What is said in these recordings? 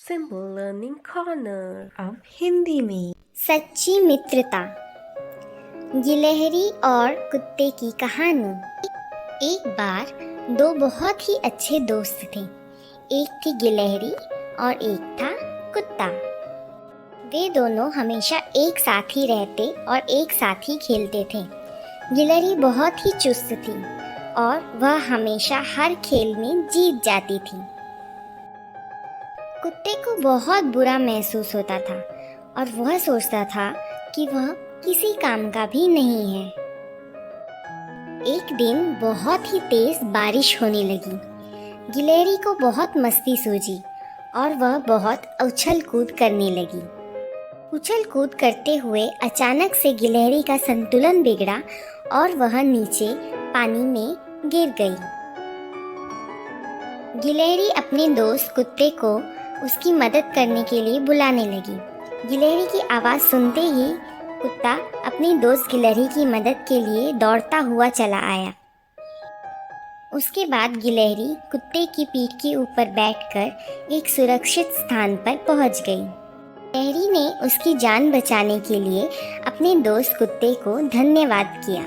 Simple Learning Corner। अब हिंदी में। सच्ची मित्रता। गिलहरी और कुत्ते की कहानी। एक बार दो बहुत ही अच्छे दोस्त थे। एक थी गिलहरी और एक था कुत्ता। वे दोनों हमेशा एक साथ ही रहते और एक साथ ही खेलते थे। गिलहरी बहुत ही चुस्त थी और वह हमेशा हर खेल में जीत जाती थी। कुत्ते को बहुत बुरा महसूस होता था और वह सोचता था कि वह किसी काम का भी नहीं है। एक दिन बहुत ही तेज बारिश होने लगी। गिलहरी को बहुत मस्ती सूझी और वह बहुत उछल कूद करने लगी। उछल कूद करते हुए अचानक से गिलहरी का संतुलन बिगड़ा और वह नीचे पानी में गिर गई। गिलहरी अपने दोस्त कुत्ते को उसकी मदद करने के लिए बुलाने लगी। गिलहरी की आवाज़ सुनते ही कुत्ता अपनी दोस्त गिलहरी की मदद के लिए दौड़ता हुआ चला आया। उसके बाद गिलहरी कुत्ते की पीठ के ऊपर बैठकर एक सुरक्षित स्थान पर पहुंच गई। गिलहरी ने उसकी जान बचाने के लिए अपने दोस्त कुत्ते को धन्यवाद किया।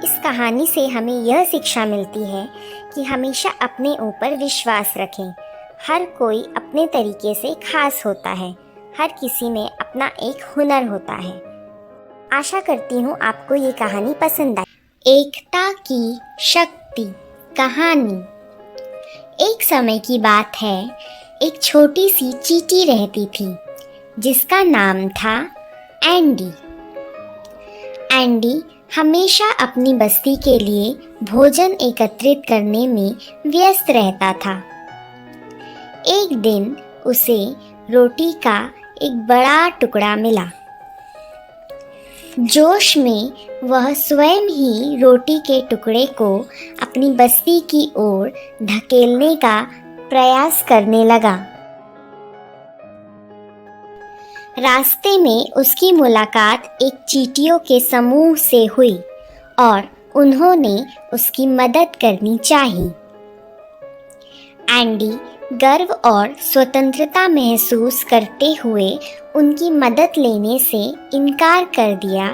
इस कहानी से हमें यह शिक्षा मिलती है कि हमेशा अपने ऊपर विश्वास रखें। हर कोई अपने तरीके से खास होता है। हर किसी में अपना एक हुनर होता है। आशा करती हूँ आपको ये कहानी पसंद आई। एकता की शक्ति कहानी। एक समय की बात है, एक छोटी सी चींटी रहती थी जिसका नाम था एंडी। एंडी हमेशा अपनी बस्ती के लिए भोजन एकत्रित करने में व्यस्त रहता था। एक दिन उसे रोटी का एक बड़ा टुकड़ा मिला। जोश में वह स्वयं ही रोटी के टुकड़े को अपनी बस्ती की ओर धकेलने का प्रयास करने लगा। रास्ते में उसकी मुलाकात एक चींटियों के समूह से हुई और उन्होंने उसकी मदद करनी चाही। एंडी गर्व और स्वतंत्रता महसूस करते हुए उनकी मदद लेने से इनकार कर दिया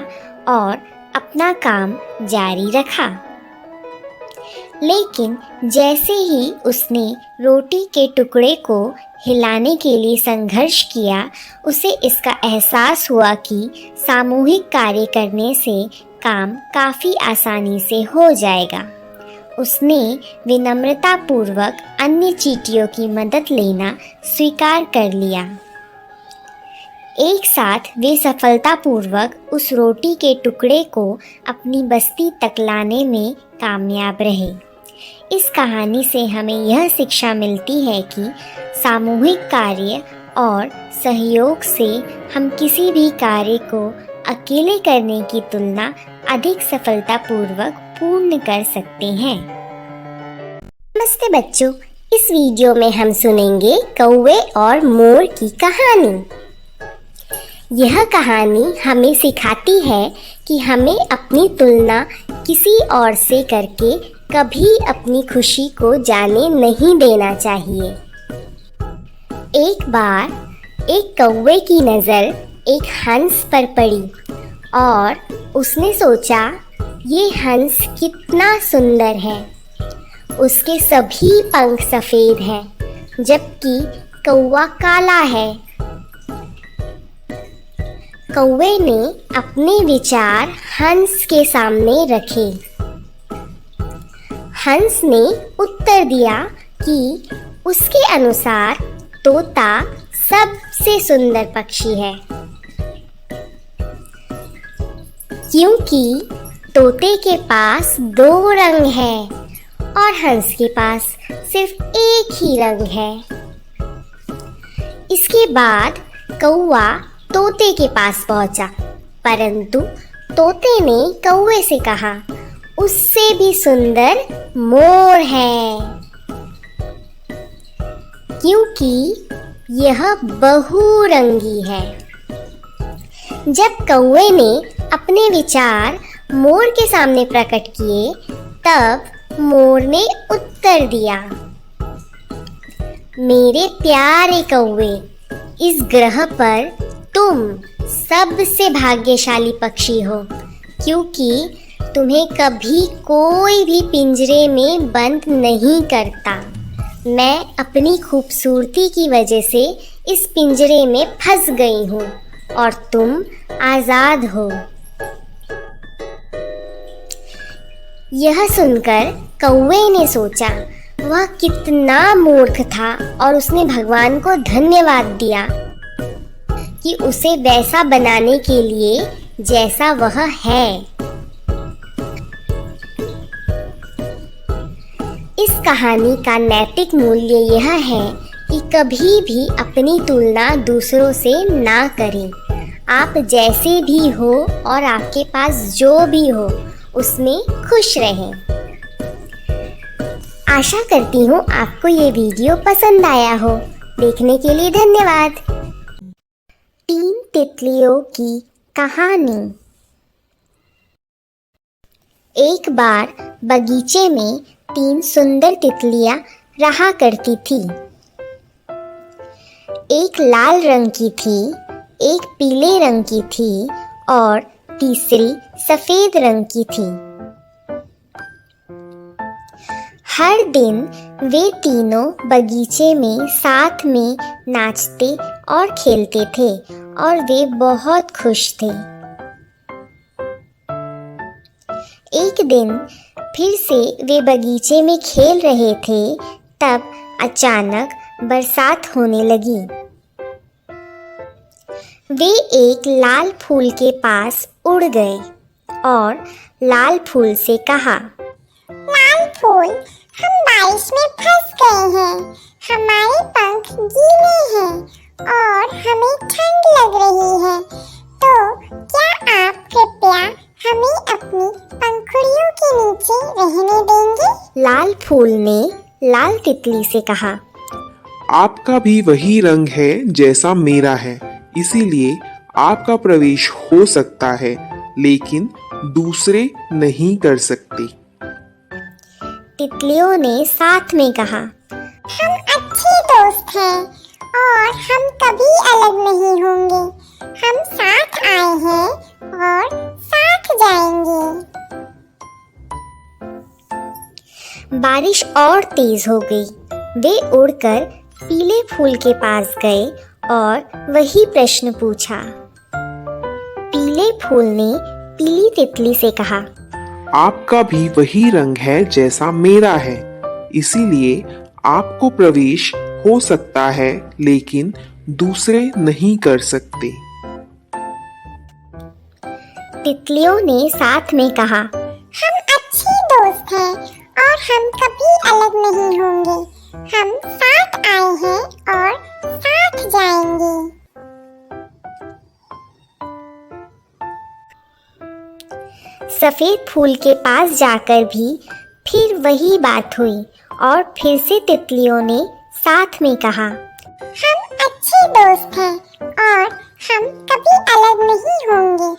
और अपना काम जारी रखा। लेकिन जैसे ही उसने रोटी के टुकड़े को हिलाने के लिए संघर्ष किया, उसे इसका एहसास हुआ कि सामूहिक कार्य करने से काम काफ़ी आसानी से हो जाएगा। उसने विनम्रतापूर्वक अन्य चींटियों की मदद लेना स्वीकार कर लिया। एक साथ वे सफलतापूर्वक उस रोटी के टुकड़े को अपनी बस्ती तक लाने में कामयाब रहे। इस कहानी से हमें यह शिक्षा मिलती है कि सामूहिक कार्य और सहयोग से हम किसी भी कार्य को अकेले करने की तुलना अधिक सफलतापूर्वक पूर्ण कर सकते हैं। नमस्ते बच्चों, इस वीडियो में हम सुनेंगे कौवे और मोर की कहानी। यह कहानी हमें सिखाती है कि हमें अपनी तुलना किसी और से करके कभी अपनी खुशी को जाने नहीं देना चाहिए। एक बार एक कौवे की नज़र एक हंस पर पड़ी और उसने सोचा, ये हंस कितना सुंदर है। उसके सभी पंख सफ़ेद हैं जबकि कौवा काला है। कौवे ने अपने विचार हंस के सामने रखे। हंस ने उत्तर दिया कि उसके अनुसार तोता सबसे सुंदर पक्षी है, क्योंकि तोते के पास दो रंग है और हंस के पास सिर्फ एक ही रंग है। इसके बाद कौवा तोते के पास पहुंचा, परंतु तोते ने कौवे से कहा, उससे भी सुंदर मोर है, क्योंकि यह बहुरंगी है। जब कौवे ने अपने विचार मोर के सामने प्रकट किए, तब मोर ने उत्तर दिया, मेरे प्यारे कौवे, इस ग्रह पर तुम सबसे भाग्यशाली पक्षी हो, क्योंकि तुम्हें कभी कोई भी पिंजरे में बंद नहीं करता। मैं अपनी खूबसूरती की वजह से इस पिंजरे में फंस गई हूँ और तुम आज़ाद हो। यह सुनकर कौवे ने सोचा वह कितना मूर्ख था और उसने भगवान को धन्यवाद दिया कि उसे वैसा बनाने के लिए जैसा वह है। इस कहानी का नैतिक मूल्य यह है कि कभी भी अपनी तुलना दूसरों से ना करें। आप जैसे भी हो और आपके पास जो भी हो उसमें खुश रहें। आशा करती हूँ आपको ये वीडियो पसंद आया हो। देखने के लिए धन्यवाद। 3 तितलियों की कहानी। एक बार बगीचे में 3 सुंदर तितलियां रहा करती थी। एक लाल रंग की थी, एक पीले रंग की थी और तीसरी सफेद रंग की थी। हर दिन वे तीनों बगीचे में साथ में नाचते और खेलते थे और वे बहुत खुश थे। एक दिन फिर से वे बगीचे में खेल रहे थे, तब अचानक बरसात होने लगी। वे एक लाल फूल के पास उड़ गए और लाल फूल से कहा, लाल फूल, हम बारिश में फंस गए हैं। हमारे पंख गीले हैं और हमें ठंड लग रही है। तो क्या आप कृपया हमें अपनी पंखुड़ियों के नीचे रहने देंगे? लाल फूल ने लाल तितली से कहा, आपका भी वही रंग है जैसा मेरा है, इसीलिए आपका प्रवेश हो सकता है, लेकिन दूसरे नहीं कर सकते। तितलियों ने साथ में कहा, हम अच्छे दोस्त हैं और हम कभी अलग नहीं होंगे। हम साथ आए हैं और साथ जाएंगे। बारिश और तेज हो गई। वे उड़कर पीले फूल के पास गए और वही प्रश्न पूछा। पीले फूल ने पीली तितली से कहा, आपका भी वही रंग है जैसा मेरा है, इसीलिए आपको प्रवेश हो सकता है, लेकिन दूसरे नहीं कर सकते। तितलियों ने साथ में कहा, हम अच्छे दोस्त हैं और हम कभी अलग नहीं होंगे। हम साथ आए हैं और साथ जाएंगे। सफेद फूल के पास जाकर भी फिर वही बात हुई और फिर से तितलियों ने साथ में कहा, हम अच्छे दोस्त हैं और हम कभी अलग नहीं होंगे।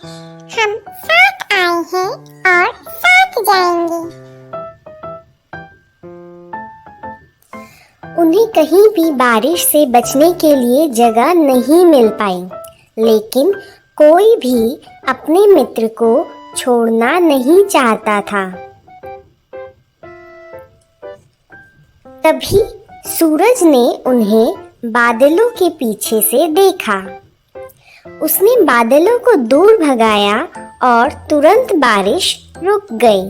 हम साथ आए हैं और साथ जाएंगे। उन्हें कहीं भी बारिश से बचने के लिए जगह नहीं मिल पाई, लेकिन कोई भी अपने मित्र को छोड़ना नहीं चाहता था। तभी सूरज ने उन्हें बादलों के पीछे से देखा। उसने बादलों को दूर भगाया और तुरंत बारिश रुक गई।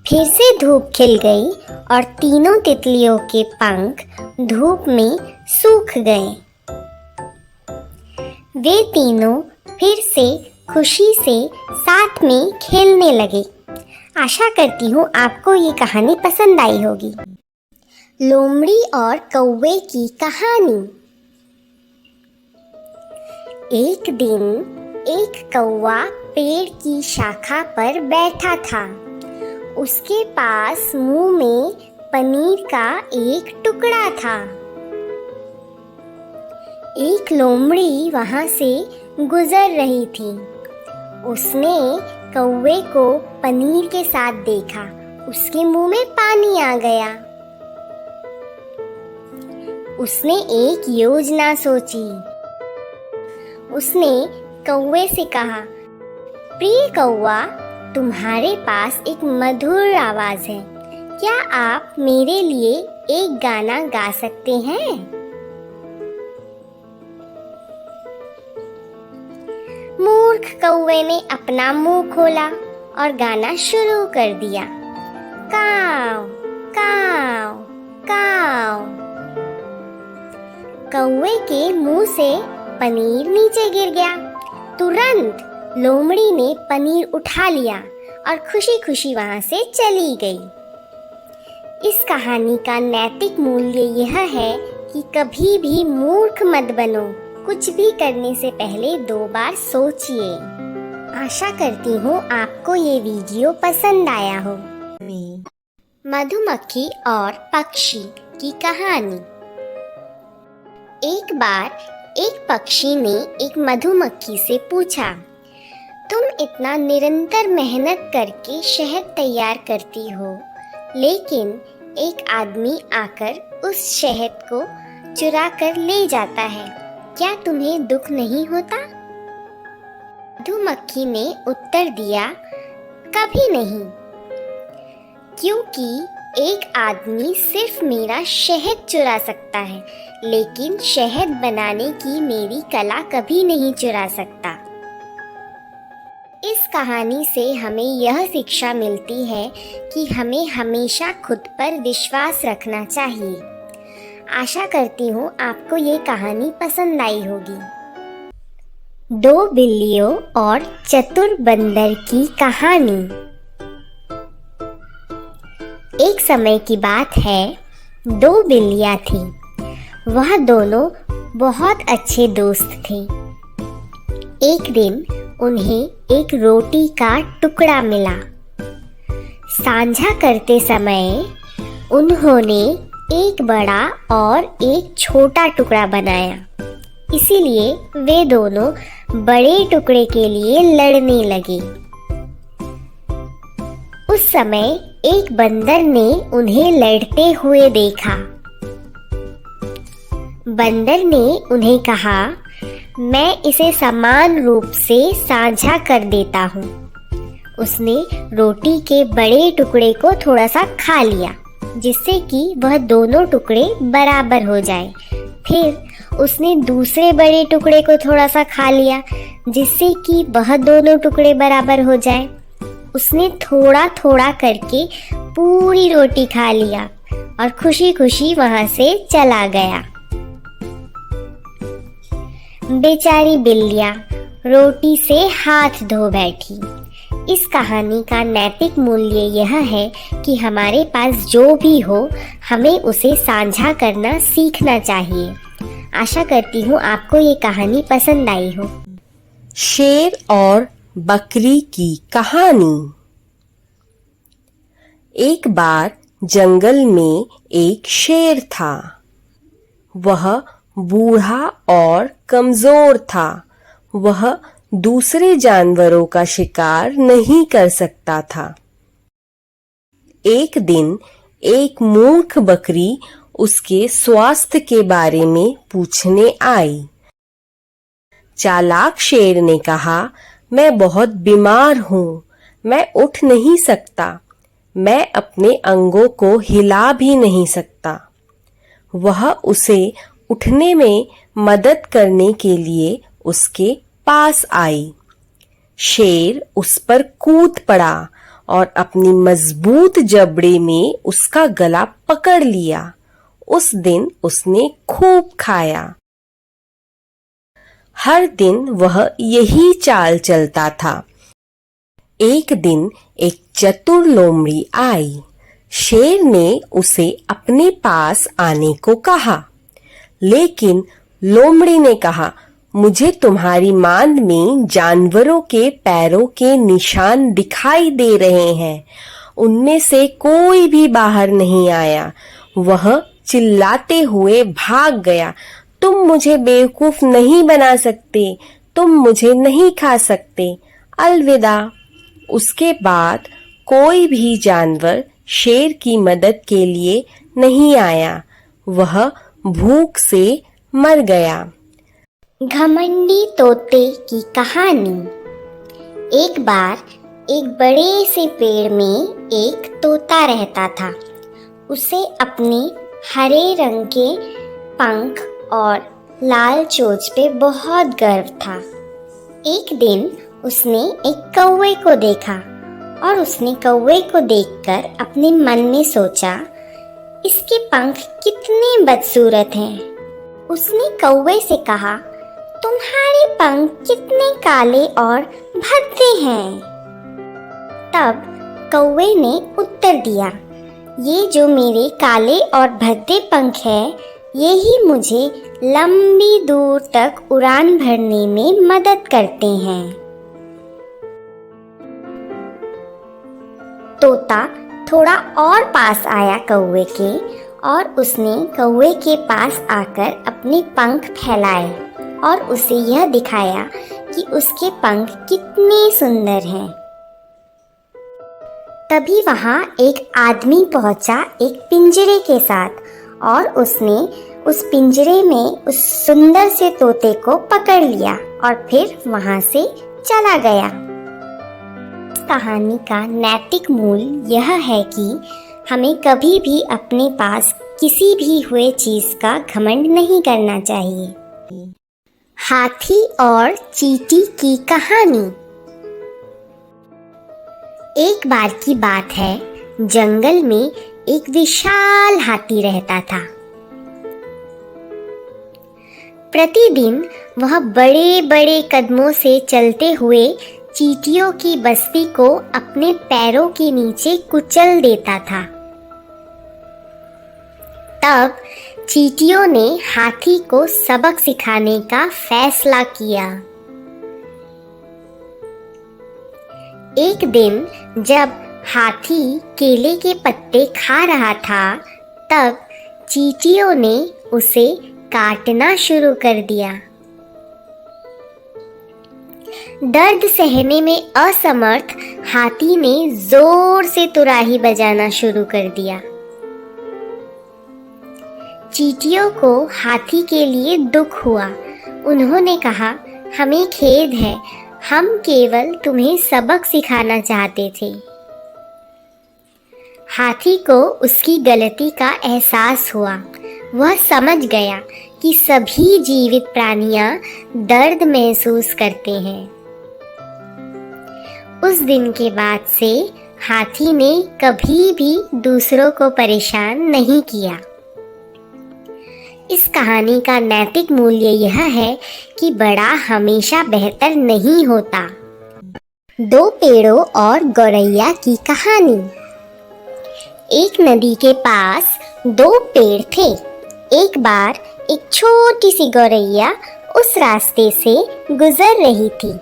फिर से धूप खिल गई और तीनों तितलियों के पंख धूप में सूख गए। वे तीनों फिर से खुशी से साथ में खेलने लगे। आशा करती हूँ आपको ये कहानी पसंद आई होगी। लोमड़ी और कौवे की कहानी। एक दिन एक कौवा पेड़ की शाखा पर बैठा था। उसके पास मुंह में पनीर का एक टुकड़ा था। एक लोमड़ी वहां से गुजर रही थी। उसने कौवे को पनीर के साथ देखा। उसके मुंह में पानी आ गया। उसने एक योजना सोची। उसने कौवे से कहा, प्रिय कौवा, तुम्हारे पास एक मधुर आवाज है, क्या आप मेरे लिए एक गाना गा सकते हैं? मूर्ख कौवे ने अपना मुंह खोला और गाना शुरू कर दिया। काव काव काव। कौवे के मुंह से पनीर नीचे गिर गया। तुरंत लोमड़ी ने पनीर उठा लिया और खुशी खुशी वहां से चली गई। इस कहानी का नैतिक मूल्य यह है कि कभी भी मूर्ख मत बनो। कुछ भी करने से पहले 2 बार सोचिए। आशा करती हूँ आपको ये वीडियो पसंद आया हो। मधुमक्खी और पक्षी की कहानी। एक बार एक पक्षी ने एक मधुमक्खी से पूछा, तुम इतना निरंतर मेहनत करके शहद तैयार करती हो, लेकिन एक आदमी आकर उस शहद को चुरा कर ले जाता है, क्या तुम्हें दुख नहीं होता? मधुमक्खी ने उत्तर दिया, कभी नहीं, क्योंकि एक आदमी सिर्फ मेरा शहद चुरा सकता है, लेकिन शहद बनाने की मेरी कला कभी नहीं चुरा सकता। इस कहानी से हमें यह शिक्षा मिलती है कि हमें हमेशा खुद पर विश्वास रखना चाहिए। आशा करती हूँ आपको ये कहानी पसंद आई होगी। 2 बिल्लियों और चतुर बंदर की कहानी। एक समय की बात है, 2 बिल्लियाँ थीं। वह दोनों बहुत अच्छे दोस्त थे। एक दिन उन्हें एक रोटी का टुकड़ा मिला। साझा करते समय उन्होंने एक बड़ा और एक छोटा टुकड़ा बनाया, इसीलिए वे दोनों बड़े टुकड़े के लिए लड़ने लगे। उस समय एक बंदर ने उन्हें लड़ते हुए देखा। बंदर ने उन्हें कहा, मैं इसे समान रूप से साझा कर देता हूँ। उसने रोटी के बड़े टुकड़े को थोड़ा सा खा लिया, जिससे कि वह दोनों टुकड़े बराबर हो जाए। फिर उसने दूसरे बड़े टुकड़े को थोड़ा सा खा लिया, जिससे कि वह दोनों टुकड़े बराबर हो जाए। उसने थोड़ा थोड़ा करके पूरी रोटी खा लिया और खुशी खुशी वहां से चला गया। बेचारी बिल्लियाँ रोटी से हाथ धो बैठी। इस कहानी का नैतिक मूल्य यह है कि हमारे पास जो भी हो, हमें उसे साझा करना सीखना चाहिए। आशा करती हूँ आपको ये कहानी पसंद आई हो। शेर और बकरी की कहानी। एक बार जंगल में एक शेर था। वह बूढ़ा और कमजोर था। वह दूसरे जानवरों का शिकार नहीं कर सकता था। एक दिन एक मूर्ख बकरी उसके स्वास्थ्य के बारे में पूछने आई। चालाक शेर ने कहा, मैं बहुत बीमार हूँ, मैं उठ नहीं सकता, मैं अपने अंगों को हिला भी नहीं सकता। वह उसे उठने में मदद करने के लिए उसके पास आई। शेर उस पर कूद पड़ा और अपनी मजबूत जबड़े में उसका गला पकड़ लिया। उस दिन उसने खूब खाया। हर दिन वह यही चाल चलता था। एक दिन एक चतुर लोमड़ी आई। शेर ने उसे अपने पास आने को कहा, लेकिन लोमड़ी ने कहा, मुझे तुम्हारी मांद में जानवरों के पैरों के निशान दिखाई दे रहे हैं, उनमें से कोई भी बाहर नहीं आया। वह चिल्लाते हुए भाग गया, तुम मुझे बेवकूफ नहीं बना सकते, तुम मुझे नहीं खा सकते, अलविदा। उसके बाद कोई भी जानवर शेर की मदद के लिए नहीं आया। वह भूख से मर गया। घमंडी तोते की कहानी। एक बार एक बड़े से पेड़ में एक तोता रहता था। उसे अपने हरे रंग के पंख और लाल चोंच पे बहुत गर्व था। एक दिन उसने एक कौवे को देखा और उसने कौवे को देखकर अपने मन में सोचा, इसके पंख कितने बदसूरत हैं। उसने कौवे से कहा, तुम्हारे पंख कितने काले और भद्दे हैं। तब कौवे ने उत्तर दिया, ये जो मेरे काले और भद्दे पंख हैं, यही मुझे लंबी दूर तक उड़ान भरने में मदद करते हैं। तोता थोड़ा और पास आया कौवे के और उसने कौवे के पास आकर अपने पंख फैलाए और उसे यह दिखाया कि उसके पंख कितने सुंदर हैं। तभी वहां एक आदमी पहुंचा एक पिंजरे के साथ और उसने उस पिंजरे में उस सुंदर से तोते को पकड़ लिया और फिर वहां से चला गया। इस कहानी का नैतिक मूल्य यह है कि हमें कभी भी अपने पास किसी भी हुए चीज का घमंड नहीं करना चाहिए। हाथी और चींटी की कहानी। एक बार की बात है, जंगल में एक विशाल हाथी रहता था। प्रतिदिन वह बड़े बड़े कदमों से चलते हुए चींटियों की बस्ती को अपने पैरों के नीचे कुचल देता था। तब चींटियों ने हाथी को सबक सिखाने का फैसला किया। एक दिन जब हाथी केले के पत्ते खा रहा था, तब चींटियों ने उसे काटना शुरू कर दिया। दर्द सहने में असमर्थ हाथी ने जोर से तुराही बजाना शुरू कर दिया। चींटियों को हाथी के लिए दुख हुआ। उन्होंने कहा, हमें खेद है, हम केवल तुम्हें सबक सिखाना चाहते थे। हाथी को उसकी गलती का एहसास हुआ। वह समझ गया कि सभी जीवित प्राणियां दर्द महसूस करते हैं। उस दिन के बाद से हाथी ने कभी भी दूसरों को परेशान नहीं किया। इस कहानी का नैतिक मूल्य यह है कि बड़ा हमेशा बेहतर नहीं होता। दो पेड़ों और गौरैया की कहानी। एक नदी के पास दो पेड़ थे। एक बार एक छोटी सी गौरैया उस रास्ते से गुजर रही थी।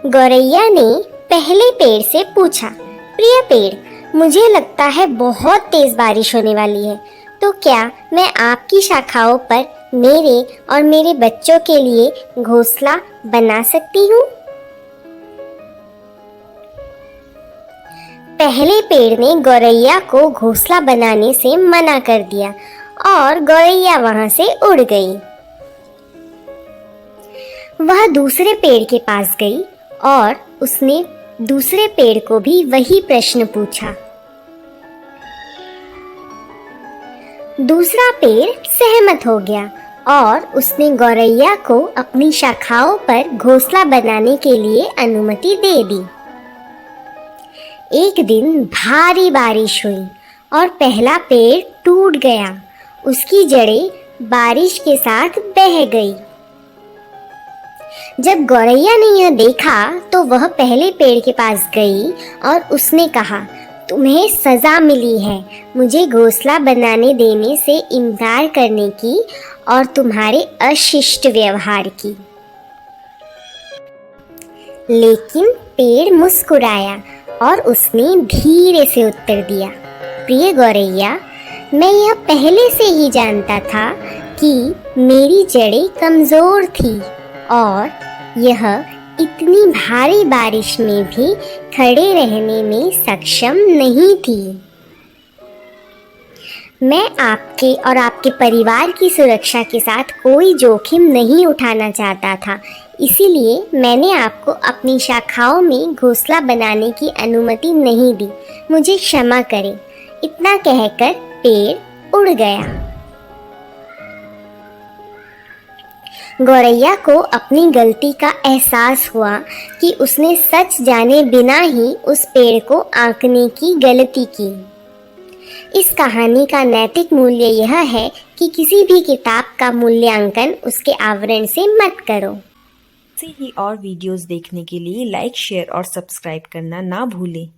गौरैया ने पहले पेड़ से पूछा, प्रिय पेड़, मुझे लगता है बहुत तेज बारिश होने वाली है, तो क्या मैं आपकी शाखाओं पर मेरे और मेरे बच्चों के लिए घोंसला बना सकती हूँ? पहले पेड़ ने गौरैया को घोंसला बनाने से मना कर दिया और गौरैया वहां से उड़ गई। वह दूसरे पेड़ के पास गई और उसने दूसरे पेड़ को भी वही प्रश्न पूछा। दूसरा पेड़ सहमत हो गया और उसने गौरैया को अपनी शाखाओं पर घोंसला बनाने के लिए अनुमति दे दी। एक दिन भारी बारिश हुई और पहला पेड़ टूट गया। उसकी जड़ें बारिश के साथ बह गई। जब गौरैया ने यह देखा तो वह पहले पेड़ के पास गई और उसने कहा, तुम्हें सजा मिली है मुझे घोंसला बनाने देने से इनकार करने की और तुम्हारे अशिष्ट व्यवहार की। लेकिन पेड़ मुस्कुराया और उसने धीरे से उत्तर दिया, प्रिय गौरैया, मैं यह पहले से ही जानता था कि मेरी जड़ें कमजोर थी और यह इतनी भारी बारिश में भी खड़े रहने में सक्षम नहीं थी। मैं आपके और आपके परिवार की सुरक्षा के साथ कोई जोखिम नहीं उठाना चाहता था, इसीलिए मैंने आपको अपनी शाखाओं में घोंसला बनाने की अनुमति नहीं दी। मुझे क्षमा करें। इतना कहकर पेड़ उड़ गया। गौरैया को अपनी गलती का एहसास हुआ कि उसने सच जाने बिना ही उस पेड़ को आंकने की गलती की। इस कहानी का नैतिक मूल्य यह है कि किसी भी किताब का मूल्यांकन उसके आवरण से मत करो। ऐसे ही और वीडियोस देखने के लिए लाइक, शेयर और सब्सक्राइब करना ना भूलें।